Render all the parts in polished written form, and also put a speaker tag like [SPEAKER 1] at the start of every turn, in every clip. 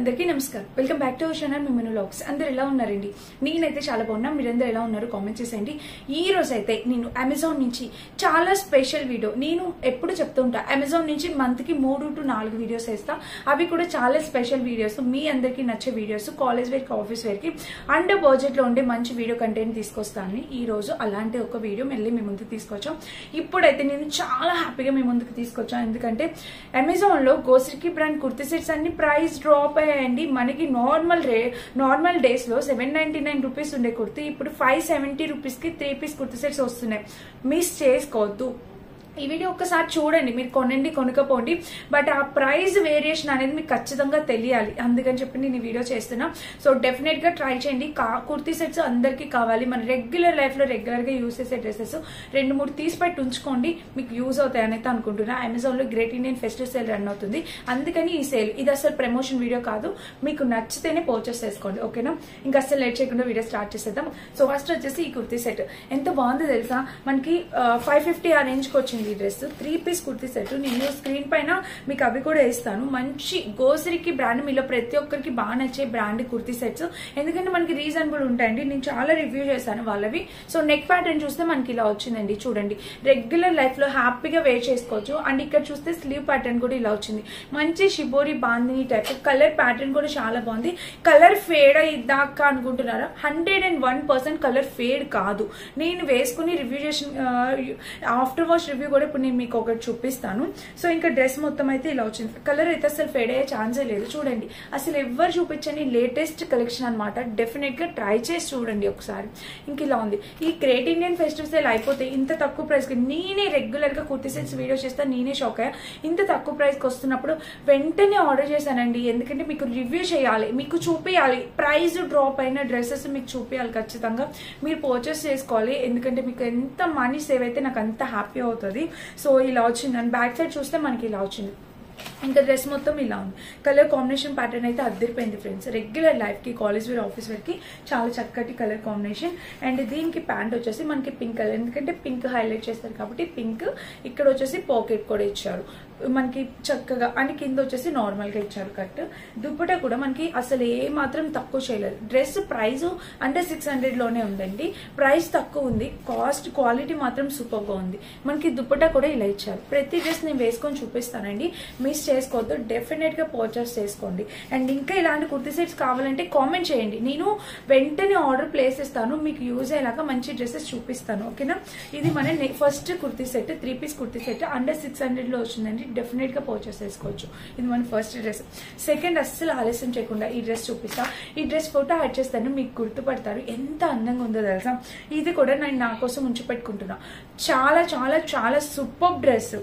[SPEAKER 1] అందరికీ నమస్కారం. Welcome back to our channel మిమను వ్లాగ్స్. అందరు ఎలా ఉన్నారండి? నేనైతే చాలా బాగున్నా. మీరందరూ ఎలా ఉన్నారు కామెంట్ చేసేయండి. ఈ రోజు అయితే నేను అమెజాన్ నుంచి చాలా స్పెషల్ వీడియో, నేను ఎప్పుడు చెప్తూ ఉంటా అమెజాన్ నుంచి మంత్ కి 3 to 4 వీడియోస్ వేస్తా. అవి కూడా చాలా స్పెషల్ వీడియోస్, మీ అందరికి నచ్చే వీడియోస్, కాలేజ్ వేర్ కి ఆఫీస్ వేర్ కి అండర్ బడ్జెట్ లో ఉండే మంచి వీడియో కంటెంట్ తీసుకొస్తాను. ఈ రోజు అలాంటి ఒక వీడియో మళ్ళీ మీ ముందుకు తీసుకొచ్చాం. ఇప్పుడైతే నేను చాలా హ్యాపీగా మీ ముందుకు తీసుకొచ్చాను, ఎందుకంటే అమెజాన్ లో గోసరికి బ్రాండ్ కుర్తీ సెట్స్ అన్ని ప్రైస్ డ్రాప్ అయ్యాయండి. మనకి నార్మల్ డేస్ లో 799 రూపీస్ ఉండే కుర్తీ ఇప్పుడు 570 రూపీస్ కి 3 పీస్ కుర్తీ సెట్స్ వస్తున్నాయి. మిస్ చేసుకోవద్దు. ఈ వీడియో ఒక్కసారి చూడండి, మీరు కొనండి కొనుక్కపోండి, బట్ ఆ ప్రైస్ వేరియేషన్ అనేది మీకు ఖచ్చితంగా తెలియాలి. అందుకని చెప్పి నేను ఈ వీడియో చేస్తున్నా. సో డెఫినెట్ గా ట్రై చేయండి. కుర్తీ సెట్స్ అందరికీ కావాలి. మన రెగ్యులర్ లైఫ్ లో రెగ్యులర్ గా యూస్ చేసే డ్రెస్సెస్ 2-3 తీసి పెట్టి ఉంచుకోండి, మీకు యూజ్ అవుతాయని అయితే అనుకుంటున్నా. అమెజాన్ లో great Indian festival sale run అవుతుంది, అందుకని ఈ సేల్. ఇది అసలు ప్రమోషన్ వీడియో కాదు, మీకు నచ్చితేనే పర్చేస్ చేసుకోండి, ఓకేనా? ఇంకా అసలు లేట్ చేయకుండా వీడియో స్టార్ట్ చేసేద్దాం. సో ఫస్ట్ వచ్చేసి ఈ కుర్తీ సెట్ ఎంత బాగుందో తెలుసా? మనకి 550 ఆ రేంజ్ కి వచ్చింది ఈ డ్రెస్. 3 piece kurti set. నేను స్క్రీన్ పైన మీకు అవి కూడా వేస్తాను. మంచి గోసరికి బ్రాండ్, మీలో ప్రతి ఒక్కరికి బాగా నచ్చే బ్రాండ్ కుర్తీ సెట్స్, ఎందుకంటే మనకి రీజనబుల్ ఉంటాయండి. నేను చాలా రివ్యూ చేశాను వాళ్ళవి. సో నెక్ ప్యాటర్న్ చూస్తే మనకి ఇలా వచ్చిందండి, చూడండి. రెగ్యులర్ లైఫ్ లో హ్యాపీగా వేర్ చేసుకోవచ్చు. అండ్ ఇక్కడ చూస్తే స్లీవ్ ప్యాటర్న్ కూడా ఇలా వచ్చింది. మంచి shibori bandhani type. Colour pattern కూడా చాలా బాగుంది. కలర్ ఫేడ్ అయ్యిద్దాకా అనుకుంటున్నారా? 101% కలర్ ఫేడ్ కాదు. నేను వేసుకుని రివ్యూ చేసిన ఆఫ్టర్ వాష్ రివ్యూ కూడా ఇప్పుడు నేను మీకు ఒకటి చూపిస్తాను. సో ఇంకా డ్రెస్ మొత్తం అయితే ఇలా వచ్చింది. కలర్ అయితే అసలు ఫేడ్ అయ్యే ఛాన్సే లేదు. చూడండి, అసలు ఎవరు చూపించని లేటెస్ట్ కలెక్షన్ అనమాట. డెఫినెట్ గా ట్రై చేసి చూడండి ఒకసారి. ఇంక ఇలా ఉంది. ఈ గ్రేట్ ఇండియన్ ఫెస్టివల్ సేల్ అయిపోతే ఇంత తక్కువ ప్రైస్ కి, నేనే రెగ్యులర్ గా కుర్తీ సెట్స్ వీడియో చేస్తా, నేనే షాక్ అయ్యా. ఇంత తక్కువ ప్రైస్ కి వస్తున్నప్పుడు వెంటనే ఆర్డర్ చేశానండి. ఎందుకంటే మీకు రివ్యూ చేయాలి, మీకు చూపించాలి. ప్రైస్ డ్రాప్ అయిన డ్రెస్సెస్ మీకు చూపించాలి. ఖచ్చితంగా మీరు పర్చేస్ చేసుకోవాలి, ఎందుకంటే మీకు ఎంత మనీ సేవ్ అయితే నాకు అంత హ్యాపీ అవుతుంది. సో ఇలా వచ్చింది. అండ్ బ్యాక్ సైడ్ చూస్తే మనకి ఇలా వచ్చింది. ఇంకా డ్రెస్ మొత్తం ఇలా ఉంది. కలర్ కాంబినేషన్ ప్యాటర్న్ అయితే అద్దరిపోయింది ఫ్రెండ్స్. రెగ్యులర్ లైఫ్ కి, కాలేజ్ వేర్, ఆఫీస్ వేర్ కి చాలా చక్కటి కలర్ కాంబినేషన్. అండ్ దీనికి ప్యాంట్ వచ్చేసి మనకి పింక్ కలర్, ఎందుకంటే పింక్ హైలైట్ చేస్తారు కాబట్టి పింక్. ఇక్కడ వచ్చేసి పాకెట్ కూడా ఇచ్చారు మనకి చక్కగా. అండ్ కింద వచ్చేసి నార్మల్ గా ఇచ్చారు కట్. దుప్పటా కూడా మనకి అసలు ఏ మాత్రం తక్కువ చేయలేదు. డ్రెస్ ప్రైస్ అంటే 600 లోనే ఉందండి. ప్రైస్ తక్కువ ఉంది, కాస్ట్ క్వాలిటీ మాత్రం సూపర్ గా ఉంది. మనకి దుప్పటా కూడా ఇలా ఇచ్చారు. ప్రతి డ్రెస్ నేను వేసుకొని చూపిస్తానండి, మిస్ చేసుకోవద్దు. డెఫినెట్ గా పర్చేస్ చేసుకోండి. అండ్ ఇంకా ఇలాంటి కుర్తీ సెట్స్ కావాలంటే కామెంట్ చేయండి, నేను వెంటనే ఆర్డర్ ప్లేస్ ఇస్తాను. మీకు యూజ్ అయ్యేలాగా మంచి డ్రెస్సెస్ చూపిస్తాను, ఓకేనా? ఇది మన first kurti set, 3 piece kurti set under 600 లో వచ్చిందండి. డెఫినెట్ గా పర్చేస్ చేసుకోవచ్చు. ఇది మన ఫస్ట్ డ్రెస్. సెకండ్ అస్సలు ఆలస్యం చేయకుండా ఈ డ్రెస్ చూపిస్తా. ఈ డ్రెస్ ఫోటో యాడ్ చేస్తాను, మీకు గుర్తుపడతారు. ఎంత అందంగా ఉందో తెలుసా? ఇది కూడా నేను నా కోసం ఉంచి పెట్టుకుంటున్నా. చాలా చాలా చాలా సూపర్ డ్రెస్.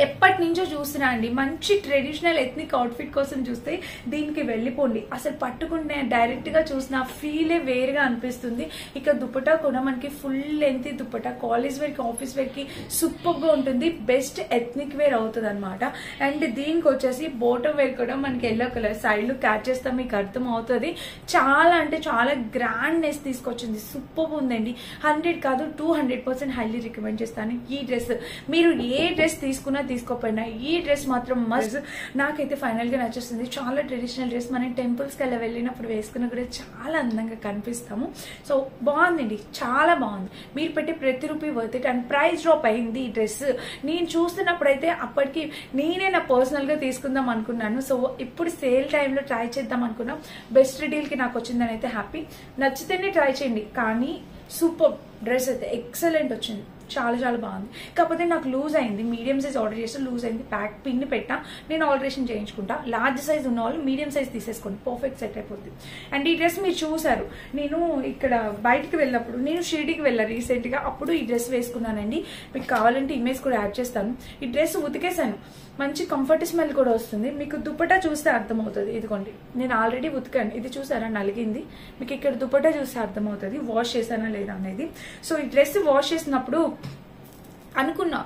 [SPEAKER 1] ఎప్పటి నుంచో చూస్తున్నా అండి. మంచి ట్రెడిషనల్ ఎథ్నిక్ అవుట్ఫిట్ కోసం చూస్తే దీనికి వెళ్ళిపోండి. అసలు పట్టుకుంటే డైరెక్ట్ గా చూసిన ఫీలే వేరుగా అనిపిస్తుంది. ఇక దుపట్టా కూడా మనకి full length dupatta, college wear కి, ఆఫీస్ వేర్ కి సూపర్ గా ఉంటుంది. బెస్ట్ ఎథ్నిక్ వేర్ అవుతుంది అనమాట. అండ్ దీనికి వచ్చేసి బోటం వేర్ కూడా మనకి ఎల్లో కలర్ సైడ్ లో క్యాచ్ చేస్తాం, మీకు అర్థం అవుతుంది. చాలా అంటే చాలా గ్రాండ్నెస్ తీసుకొచ్చింది. సూపర్ ఉందండి. 100 కాదు 200% హైలీ రికమెండ్ చేస్తాను ఈ డ్రెస్. మీరు ఏ డ్రెస్ తీసుకున్నా తీసుకోపోయినా ఈ డ్రెస్ మాత్రం మస్ట్. నాకైతే ఫైనల్ గా నచ్చేస్తుంది. చాలా ట్రెడిషనల్ డ్రెస్. మనం టెంపుల్స్ కి అలా వెళ్ళినప్పుడు వేసుకున్నా కూడా చాలా అందంగా కనిపిస్తాము. సో బాగుందండి, చాలా బాగుంది. మీరు పెట్టే ప్రతి rupee worth it. And price drop అయింది ఈ డ్రెస్. నేను చూస్తున్నప్పుడు అయితే అప్పటికి నేనే నా పర్సనల్ గా తీసుకుందాం అనుకున్నాను. సో ఇప్పుడు సేల్ టైంలో ట్రై చేద్దాం అనుకున్నాం. బెస్ట్ డీల్ కి నాకు వచ్చిందని అయితే హ్యాపీ. నచ్చితేనే ట్రై చేయండి. కానీ సూపర్ డ్రెస్ అయితే ఎక్సలెంట్ వచ్చింది, చాలా చాలా బాగుంది. కాకపోతే నాకు లూజ్ అయింది. మీడియం సైజ్ ఆర్డర్ చేస్తే లూజ్ అయింది. ప్యాక్ పిన్ పెట్టా, నేను ఆల్టరేషన్ చేయించుకుంటా. లార్జ్ సైజ్ ఉన్న వాళ్ళు మీడియం సైజ్ తీసేసుకోండి, పర్ఫెక్ట్ సెట్ అయిపోతుంది. అండ్ ఈ డ్రెస్ మీరు చూసారు, నేను ఇక్కడ బయటికి వెళ్ళినప్పుడు, నేను షిరిడీకి వెళ్ళా రీసెంట్ గా, అప్పుడు ఈ డ్రెస్ వేసుకున్నానండి. మీకు కావాలంటే ఇమేజ్ కూడా యాడ్ చేస్తాను. ఈ డ్రెస్ ఉతికేసాను, మంచి కంఫర్ట్ స్మెల్ కూడా వస్తుంది. మీకు దుపట్టా చూస్తే అర్థమవుతుంది. ఇదిగోండి, నేను ఆల్రెడీ ఉతికాను. ఇది చూసారా నలిగింది? మీకు ఇక్కడ దుపట్టా చూస్తే అర్థమవుతుంది వాష్ చేశానా లేదా అనేది. సో ఈ డ్రెస్ వాష్ చేసినప్పుడు అనుకున్నా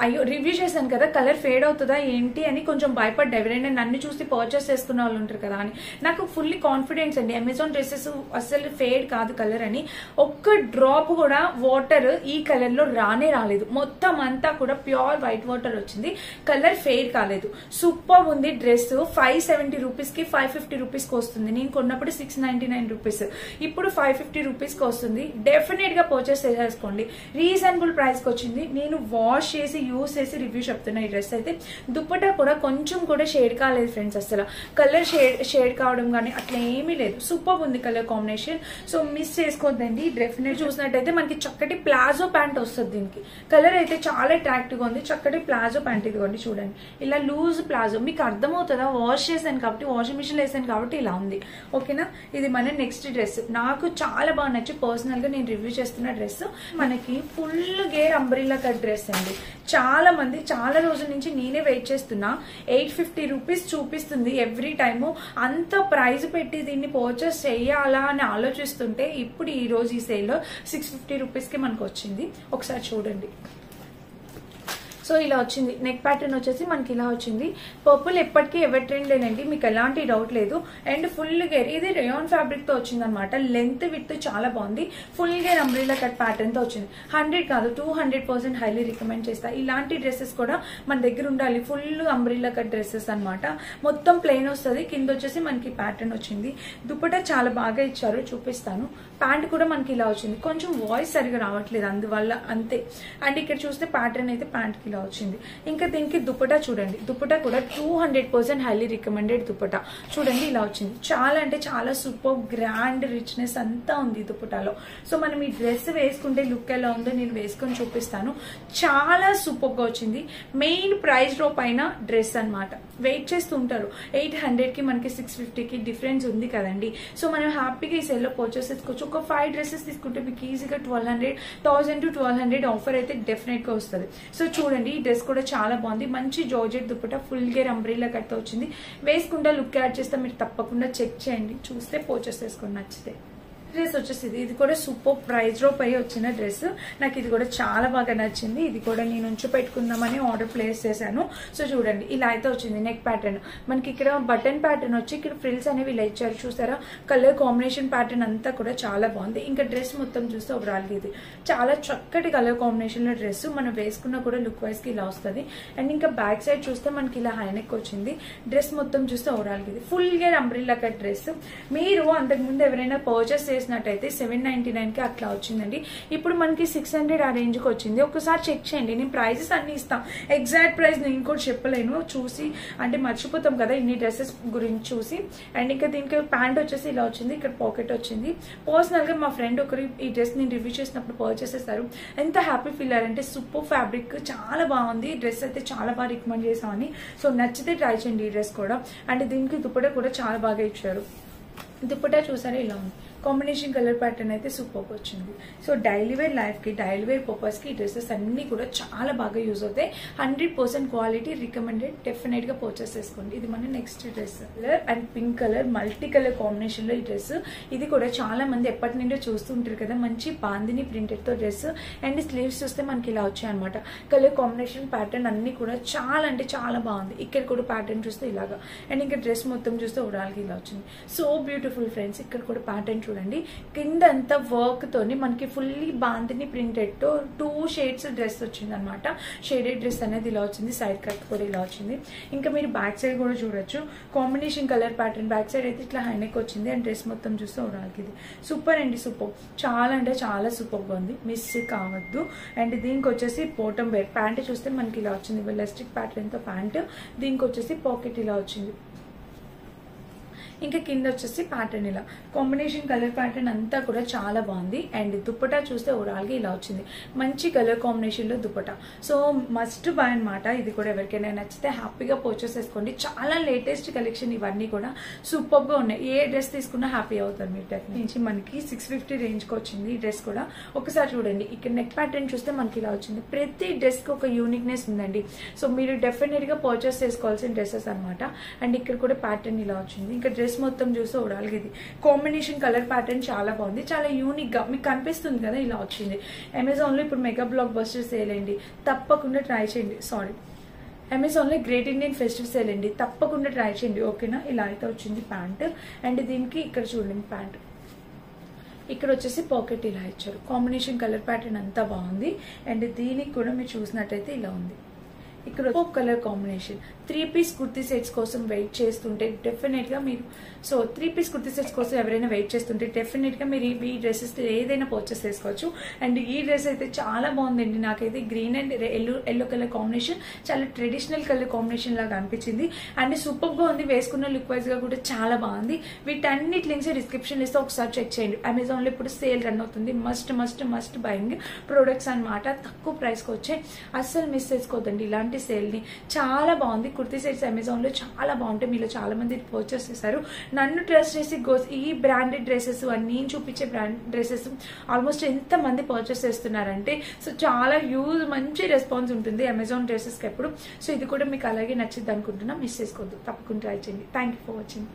[SPEAKER 1] అయ్యో రివ్యూ చేశాను కదా కలర్ ఫేడ్ అవుతుందా ఏంటి అని కొంచెం భయపడ్డా, ఎవరైనా నన్ను చూసి పర్చేస్ చేసుకున్న వాళ్ళు ఉంటారు కదా అని. నాకు ఫుల్లీ కాన్ఫిడెన్స్ అండి, అమెజాన్ డ్రెస్సెస్ అసలు ఫేడ్ కాదు కలర్ అని. ఒక్క డ్రాప్ కూడా వాటర్ ఈ కలర్ లో రానే రాలేదు, మొత్తం అంతా కూడా ప్యూర్ వైట్ వాటర్ వచ్చింది, కలర్ ఫేడ్ కాలేదు. సూపర్ ఉంది డ్రెస్. 570 రూపీస్ కి 550 రూపీస్ కి వస్తుంది. నేను కొన్నప్పుడు 699 రూపీస్, ఇప్పుడు 550 రూపీస్ కి వస్తుంది. డెఫినెట్ గా పర్చేస్ చేసేసుకోండి, రీజనబుల్ ప్రైస్ కి వచ్చింది. నేను వాష్ చేసి యూస్ చేసి రివ్యూ చెప్తున్నా. ఈ డ్రెస్ అయితే దుప్పటా కూడా కొంచెం కూడా షేడ్ కాలేదు ఫ్రెండ్స్, అసలు కలర్ షేడ్ కావడం కానీ అట్లా ఏమీ లేదు. సూపర్ ఉంది కలర్ కాంబినేషన్, సో మిస్ చేసుకోవద్దండి. డెఫినెట్ చూసినట్టయితే మనకి చక్కటి ప్లాజో ప్యాంట్ వస్తుంది. దీనికి కలర్ అయితే చాలా అట్రాక్టివ్ గా ఉంది, చక్కటి ప్లాజో ప్యాంట్. ఇదిగోండి చూడండి, ఇలా లూజ్ ప్లాజో. మీకు అర్థమవుతుందా, వాష్ చేశాను కాబట్టి, వాషింగ్ మిషన్ వేసాను కాబట్టి ఇలా ఉంది. ఓకేనా, ఇది మన నెక్స్ట్ డ్రెస్. నాకు చాలా బాగా నచ్చి పర్సనల్ గా నేను రివ్యూ చేస్తున్న డ్రెస్. మనకి full gear umbrella cut dress అండి. చాలా మంది చాలా రోజుల నుంచి నేనే వెయిట్ చేస్తున్నా. 850 రూపీస్ చూపిస్తుంది ఎవ్రీ టైము. అంత ప్రైస్ పెట్టి దీన్ని పర్చేస్ చెయ్యాలా అని ఆలోచిస్తుంటే ఇప్పుడు ఈ రోజు ఈ సేల్ లో 650 రూపీస్ కి మనకు వచ్చింది. ఒకసారి చూడండి. సో ఇలా వచ్చింది. నెక్ ప్యాటర్న్ వచ్చేసి మనకి ఇలా వచ్చింది. పర్పుల్ ఎప్పటికీ ఎవర్ ట్రెండ్ లేనండి, మీకు ఎలాంటి డౌట్ లేదు. అండ్ ఫుల్ గేర్, ఇది రేయాన్ ఫ్యాబ్రిక్ తో వచ్చింది అనమాట. లెంత్ విత్ చాలా బాగుంది. Full gear umbrella cut pattern తో వచ్చింది. 100 కాదు 200% హైలీ రికమెండ్ చేస్తా. ఇలాంటి డ్రెస్సెస్ కూడా మన దగ్గర ఉండాలి. ఫుల్ అంబ్రిల్లా కట్ డ్రెస్సెస్ అనమాట. మొత్తం ప్లెయిన్ వస్తుంది, కింద వచ్చేసి మనకి ప్యాటర్న్ వచ్చింది. దుపట్టా చాలా బాగా ఇచ్చారు, చూపిస్తాను. ప్యాంట్ కూడా మనకి ఇలా వచ్చింది. కొంచెం వాయిస్ సరిగా రావట్లేదు అందువల్ల అంతే. అండ్ ఇక్కడ చూస్తే ప్యాటర్న్ అయితే ప్యాంట్ కి వచ్చింది. ఇంకా దీనికి దుపట్టా చూడండి, దుపట్టా కూడా 200% హైలీ రికమెండెడ్ దుపట్టా. చూడండి ఇలా వచ్చింది. చాలా అంటే చాలా సూపర్ గ్రాండ్ రిచ్నెస్ అంతా ఉంది దుపట్టాలో. సో మనం ఈ డ్రెస్ వేసుకుంటే లుక్ ఎలా ఉందో నేను వేసుకొని చూపిస్తాను. చాలా సూపర్ గా వచ్చింది. మెయిన్ ప్రైస్ డ్రాప్ అయిన డ్రెస్ అనమాట. వెయిట్ చేస్తూ ఉంటారు, 800 కి మనకి 650 కి డిఫరెన్స్ ఉంది కదండి. సో మనం హ్యాపీగా ఈ సెల్ లో పర్చేస్ చేసుకోవచ్చు. ఒక 5 డ్రెస్సెస్ తీసుకుంటే మీకు ఈజీగా 1000 to 1200 ఆఫర్ అయితే డెఫినెట్ గా వస్తుంది. సో చూడండి, ఈ డ్రెస్ కూడా చాలా బాగుంది. మంచి georgette dupatta, full gear umbrella cut తో వచ్చింది. వేసుకుంటే లుక్ యాడ్ చేస్తే మీరు తప్పకుండా చెక్ చేయండి, చూస్తే పర్చేస్ చేసుకోండి నచ్చితే. డ్రెస్ వచ్చేసి ఇది కూడా సూపర్ ప్రైస్ డ్రాప్ అయ్యి వచ్చిన డ్రెస్. నాకు ఇది కూడా చాలా బాగా నచ్చింది. ఇది కూడా నేను ఉంచి పెట్టుకుందామని ఆర్డర్ ప్లేస్ చేశాను. సో చూడండి ఇలా అయితే వచ్చింది. నెక్ ప్యాటర్న్ మనకి ఇక్కడ బటన్ ప్యాటర్న్ వచ్చి ఇక్కడ ఫ్రిల్స్ అనేవి ఇలా ఇచ్చారు, చూసారా. కలర్ కాంబినేషన్ ప్యాటర్న్ అంతా కూడా చాలా బాగుంది. ఇంకా డ్రెస్ మొత్తం చూస్తే ఓవరాల్ ఇది చాలా చక్కటి కలర్ కాంబినేషన్ లో డ్రెస్. మనం వేసుకున్నా కూడా లుక్ వైజ్ కి ఇలా వస్తుంది. అండ్ ఇంకా బ్యాక్ సైడ్ చూస్తే మనకి ఇలా హై నెక్ వచ్చింది. డ్రెస్ మొత్తం చూస్తే ఓవరాల్ ఇది full gear umbrella cut dress. మీరు అంతకుముందు ఎవరైనా పర్చేస్ చేసినట్టయితే 799 కి అట్లా వచ్చిందండి. ఇప్పుడు మనకి 600 ఆ రేంజ్ కి వచ్చింది. ఒకసారి చెక్ చేయండి, నేను ప్రైజెస్ అన్ని ఇస్తాం. ఎగ్జాక్ట్ ప్రైస్ నేను కూడా చెప్పలేను, చూసి అంటే మర్చిపోతాం కదా ఇన్ని డ్రెస్సెస్ గురించి చూసి. అండ్ ఇంకా దీనికి ప్యాంట్ వచ్చేసి ఇలా వచ్చింది, ఇక్కడ పాకెట్ వచ్చింది. పర్సనల్ గా మా ఫ్రెండ్ ఒకరు ఈ డ్రెస్ నేను రివ్యూ చేసినప్పుడు పర్చేస్ చేస్తారు. ఎంత హ్యాపీ ఫీల్ అయ్యారంటే సూపర్ ఫ్యాబ్రిక్, చాలా బాగుంది డ్రెస్ అయితే, చాలా బాగా రికమెండ్ చేసామని. సో నచ్చితే ట్రై చేయండి ఈ డ్రెస్ కూడా. అండ్ దీనికి దుపట్టా కూడా చాలా బాగా ఇచ్చారు. దుపట్టా చూసారా ఇలా ఉంది. కాంబినేషన్ కలర్ ప్యాటర్న్ అయితే సూపర్ వచ్చింది. సో డైలీ వేర్ లైఫ్ కి, డైలీ వేర్ పర్పస్ కి డ్రెస్సెస్ అన్ని కూడా చాలా బాగా యూజ్ అవుతాయి. 100% క్వాలిటీ రికమెండెడ్, డెఫినెట్ గా పర్చేస్ చేసుకోండి. ఇది మన next dress. Colour and pink colour multi colour combination లో ఈ డ్రెస్. ఇది కూడా చాలా మంది ఎప్పటి నుండో చూస్తుంటారు కదా, మంచి బాందిని ప్రింటెడ్ తో డ్రెస్. అండ్ స్లీవ్స్ చూస్తే మనకి ఇలా వచ్చాయి అనమాట. కలర్ కాంబినేషన్ ప్యాటర్న్ అన్ని కూడా చాలా అంటే చాలా బాగుంది. ఇక్కడ కూడా ప్యాటర్న్ చూస్తే ఇలాగా. అండ్ ఇంకా డ్రెస్ మొత్తం చూస్తే ఓవరాల్ గా ఇలా వచ్చింది. So beautiful friends. ఇక్కడ కూడా ప్యాటర్న్ చూడండి, కింద అంతా వర్క్ తోని మనకి ఫుల్లీ బాందిని ప్రింటెడ్ తో 2 షేడ్స్ డ్రెస్ వచ్చింది అనమాట. షేడెడ్ డ్రెస్ అనేది ఇలా వచ్చింది, సైడ్ కట్ కూడా ఇలా వచ్చింది. ఇంకా మీరు బ్యాక్ సైడ్ కూడా చూడొచ్చు, combination colour pattern. Back side అయితే ఇట్లా హైనెక్ వచ్చింది. అండ్ డ్రెస్ మొత్తం చూస్తే ఓవరాల్కి ఇది సూపర్ అండి, సూపర్. చాలా అంటే చాలా సూపర్ గా ఉంది, మిస్ కావద్దు. అండ్ దీనికి వచ్చేసి బాటమ్ వేర్ ప్యాంట్ చూస్తే మనకి ఇలా వచ్చింది, ఎలాస్టిక్ ప్యాటర్న్ తో ప్యాంట్. దీనికి వచ్చేసి పాకెట్ ఇలా వచ్చింది. ఇంకా కింద వచ్చేసి ప్యాటర్న్ ఇలా కాంబినేషన్ కలర్ ప్యాటర్న్ అంతా కూడా చాలా బాగుంది. అండ్ దుపట్టా చూస్తే ఓవరాల్ గా ఇలా వచ్చింది, మంచి కలర్ కాంబినేషన్ లో దుపట్టా. సో మస్ట్ బై అనమాట. ఇది కూడా ఎవరికైనా నచ్చితే హ్యాపీగా పర్చేస్ చేసుకోండి. చాలా లేటెస్ట్ కలెక్షన్, ఇవన్నీ కూడా సూపర్ గా ఉన్నాయి. ఏ డ్రెస్ తీసుకున్నా హ్యాపీ అవుతారు మీరు. నుంచి మనకి 650 రేంజ్ కి వచ్చింది ఈ డ్రెస్ కూడా. ఒకసారి చూడండి, ఇక్కడ నెక్ ప్యాటర్న్ చూస్తే మనకి ఇలా వచ్చింది. ప్రతి డ్రెస్ కి ఒక యూనిక్నెస్ ఉందండి. సో మీరు డెఫినెట్ గా పర్చేస్ చేసుకోవాల్సిన డ్రెస్సెస్ అనమాట. అండ్ ఇక్కడ కూడా ప్యాటర్న్ ఇలా వచ్చింది. ఇంకా డ్రెస్ మొత్తం చూస్తే ఓవరాల్గా ఇది కాంబినేషన్ కలర్ ప్యాటర్న్ చాలా బాగుంది, చాలా యూనిక్ గా మీకు కనిపిస్తుంది కదా ఇలా వచ్చింది. అమెజాన్ లో ఇప్పుడు మెగా బ్లాక్ బస్టర్ సేల్ అండి, తప్పకుండా ట్రై చేయండి. సారీ, అమెజాన్ లో గ్రేట్ ఇండియన్ ఫెస్టివ్ సేల్ అండి, తప్పకుండా ట్రై చేయండి. ఓకేనా, ఇలా అయితే వచ్చింది ప్యాంట్. అండ్ దీనికి ఇక్కడ చూడండి ప్యాంట్, ఇక్కడ వచ్చేసి పాకెట్ ఇలా ఇచ్చారు. కాంబినేషన్ కలర్ ప్యాటర్న్ అంతా బాగుంది. అండ్ దీనికి కూడా మీరు చూసినట్టయితే ఇలా ఉంది. ఇక్కడ colour combination 3 piece kurti sets కోసం వెయిట్ చేస్తుంటే డెఫినెట్ గా మీరు 3 పీస్ కుర్తీ సెట్స్ కోసం ఎవరైనా వెయిట్ చేస్తుంటే డెఫినెట్ గా మీరు ఈ డ్రెస్సెస్ ఏదైనా పర్చేస్ చేసుకోవచ్చు. అండ్ ఈ డ్రెస్ అయితే చాలా బాగుందండి, నాకైతే green and yellow colour combination చాలా ట్రెడిషనల్ కలర్ కాంబినేషన్ లాగా అనిపించింది. అండ్ సూపర్ గా ఉంది, వేసుకున్న లుక్ వైజ్ గా కూడా చాలా బాగుంది. వీటన్నిటి లింక్స్ డిస్క్రిప్షన్ లిస్ట్ ఒకసారి చెక్ చేయండి. అమెజాన్ లో ఇప్పుడు సేల్ రన్ అవుతుంది, must must must buying products అనమాట. తక్కువ ప్రైస్ కి వచ్చాయి, అస్సలు మిస్ చేసుకోవద్దండి ఇలాంటి సేల్ ని. చాలా బాగుంది కుర్తీ సెట్స్, అమెజాన్ లో చాలా బాగుంటాయి. మీలో చాలా మంది పర్చేస్ చేశారు, నన్ను ట్రస్ట్ చేసి ఈ బ్రాండెడ్ డ్రెస్సెస్ నేను చూపించే బ్రాండ్ డ్రెస్సెస్ ఆల్మోస్ట్ ఎంత మంది పర్చేస్ చేస్తున్నారంటే చాలా మంచి రెస్పాన్స్ ఉంటుంది అమెజాన్ డ్రెస్సెస్ కి ఎప్పుడు. ఇది కూడా మీకు అలాగే నచ్చింది అనుకుంటున్నా, మిస్ చేసుకోవద్దు, తప్పకుండా ట్రై చేయండి. Thank you for watching.